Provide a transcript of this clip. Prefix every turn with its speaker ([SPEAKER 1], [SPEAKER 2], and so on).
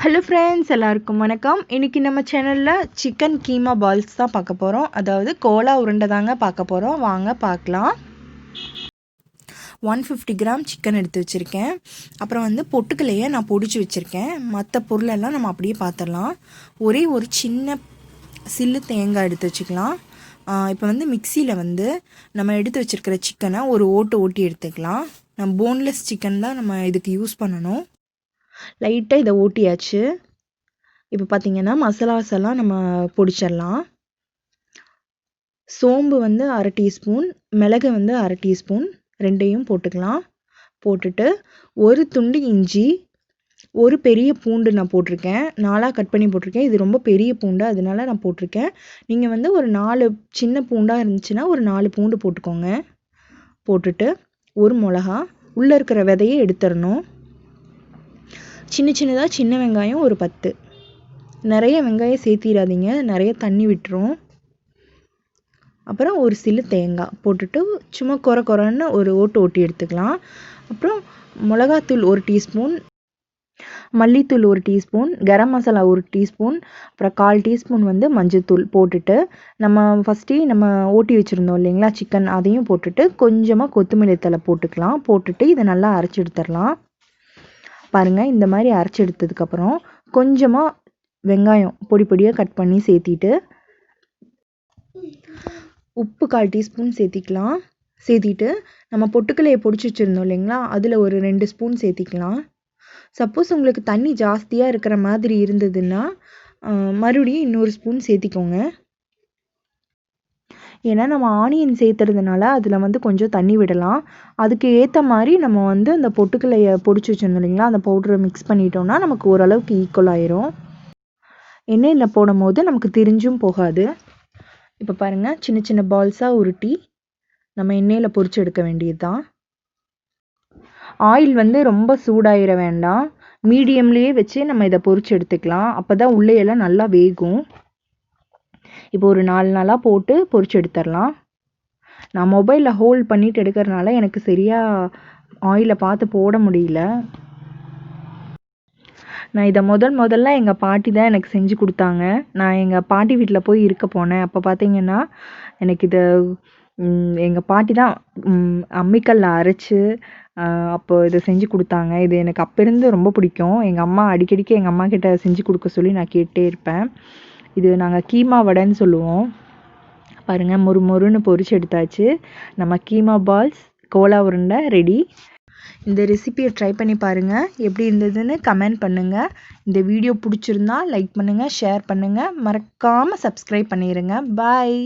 [SPEAKER 1] Hello friends, எல்லாருக்கும் வணக்கம். இன்றைக்கி நம்ம சேனலில் சிக்கன் கீமா பால்ஸ் தான் பார்க்க போகிறோம். அதாவது கோலா உருண்டை தாங்க பார்க்க போகிறோம். வாங்க பார்க்கலாம். 150 கிராம் சிக்கன் எடுத்து வச்சுருக்கேன். அப்புறம் வந்து பொட்டுக்கலையை நான் பொடிச்சு வச்சுருக்கேன். மற்ற பொருளெல்லாம் நம்ம அப்படியே பார்த்துடலாம். ஒரே ஒரு சின்ன சில்லு தேங்காய் எடுத்து வச்சுக்கலாம். இப்போ வந்து மிக்சியில் வந்து நம்ம எடுத்து வச்சுருக்கிற சிக்கனை ஒரு ஓட்டி எடுத்துக்கலாம். நம்ம போன்லெஸ் சிக்கன் தான் நம்ம இதுக்கு யூஸ் பண்ணணும். லைட்டாக இதை ஓட்டியாச்சு. இப்போ பார்த்திங்கன்னா மசாலாஸ் எல்லாம் நம்ம பொடிச்சிடலாம். சோம்பு வந்து 1/2 டீஸ்பூன், மிளகு வந்து 1/2 டீஸ்பூன், ரெண்டையும் போட்டுக்கலாம். போட்டுட்டு ஒரு துண்டு இஞ்சி, ஒரு பெரிய பூண்டு நான் போட்டிருக்கேன். 4ஆக கட் பண்ணி போட்டிருக்கேன். இது ரொம்ப பெரிய பூண்டு, அதனால நான் போட்டிருக்கேன். நீங்கள் வந்து ஒரு 4 சின்ன பூண்டாக இருந்துச்சுன்னா ஒரு 4 பூண்டு போட்டுக்கோங்க. போட்டுட்டு ஒரு மிளகா, உள்ளே இருக்கிற விதையை எடுத்துடணும். சின்னதாக சின்ன வெங்காயம் ஒரு 10. நிறைய வெங்காயம் சேர்த்திடாதீங்க, நிறைய தண்ணி விட்டுரும். அப்புறம் ஒரு சில்லு தேங்காய் போட்டுட்டு சும்மா கொரன்னு ஒரு ஓட்டி எடுத்துக்கலாம். அப்புறம் மிளகாத்தூள் 1 டீஸ்பூன், மல்லித்தூள் 1 டீஸ்பூன், கரம் மசாலா 1 டீஸ்பூன், அப்புறம் 1/4 டீஸ்பூன் வந்து மஞ்சத்தூள் போட்டுட்டு நம்ம நம்ம ஓட்டி வச்சுருந்தோம் இல்லைங்களா சிக்கன், அதையும் போட்டுட்டு கொஞ்சமாக கொத்தமல்லி தழை போட்டுக்கலாம். போட்டுட்டு இதை நல்லா அரைச்சி எடுத்துடலாம். பாருங்கள், இந்த மாதிரி அரைச்சி எடுத்ததுக்கப்புறம் கொஞ்சமாக வெங்காயம் பொடியாக கட் பண்ணி சேர்த்திட்டு உப்பு 1/4 டீஸ்பூன் சேர்த்திக்கலாம். சேர்த்திட்டு நம்ம பொட்டுக்கலையை பொடிச்சு வச்சுருந்தோம் இல்லைங்களா, அதில் ஒரு 2 ஸ்பூன் சேர்த்திக்கலாம். சப்போஸ் உங்களுக்கு தண்ணி ஜாஸ்தியாக இருக்கிற மாதிரி இருந்ததுன்னா மறுபடியும் இன்னொரு ஸ்பூன் சேர்த்திக்கோங்க. ஏன்னா நம்ம ஆனியன் சேர்த்துறதுனால அதில் வந்து கொஞ்சம் தண்ணி விடலாம். அதுக்கு ஏற்ற மாதிரி நம்ம வந்து அந்த பொட்டுக்கலையை பொடிச்சு வச்சுருந்தோம் இல்லைங்களா, அந்த பவுடரை மிக்ஸ் பண்ணிட்டோம்னா நமக்கு ஓரளவுக்கு ஈக்குவல் ஆயிரும். எண்ணெயில் போடும் போது நமக்கு திரிஞ்சும் போகாது. இப்போ பாருங்கள், சின்ன பால்ஸாக உருட்டி நம்ம எண்ணெயில் பொரிச்சு எடுக்க வேண்டியது தான். ஆயில் வந்து ரொம்ப சூடாயிட வேண்டாம், மீடியம்லேயே வச்சு நம்ம இதை பொரிச்சு எடுத்துக்கலாம். அப்போ தான் உள்ளேயெல்லாம் நல்லா வேகும். இப்போ ஒரு 4 நாளாக போட்டு பொரிச்சு எடுத்துடலாம். நான் மொபைலில் ஹோல்ட் பண்ணிட்டு எடுக்கிறதுனால எனக்கு சரியாக ஆயிலை பார்த்து போட முடியல. நான் இதை முதல்ல எங்கள் பாட்டி தான் எனக்கு செஞ்சு கொடுத்தாங்க. நான் எங்கள் பாட்டி வீட்டில் போய் இருக்க போனேன். அப்போ பார்த்தீங்கன்னா எனக்கு இதை எங்கள் பாட்டி தான் அம்மிக்கல்லில் அரைச்சி அப்போ இதை செஞ்சு கொடுத்தாங்க. இது எனக்கு அப்போ இருந்து ரொம்ப பிடிக்கும். எங்கள் அம்மா அடிக்கடிக்கு எங்கள் அம்மா கிட்ட செஞ்சு கொடுக்க சொல்லி நான் கேட்டே இருப்பேன். இது நாங்கள் கீமா வடைன்னு சொல்லுவோம். பாருங்கள், மொறுன்னு பொரிச்சு எடுத்தாச்சு. நம்ம கீமா பால்ஸ் கோலா உருண்டை ரெடி. இந்த ரெசிபியை ட்ரை பண்ணி பாருங்கள். எப்படி இருந்ததுன்னு கமெண்ட் பண்ணுங்கள். இந்த வீடியோ பிடிச்சிருந்தா லைக் பண்ணுங்கள், ஷேர் பண்ணுங்கள், மறக்காமல் சப்ஸ்கிரைப் பண்ணிடுங்க. பாய்.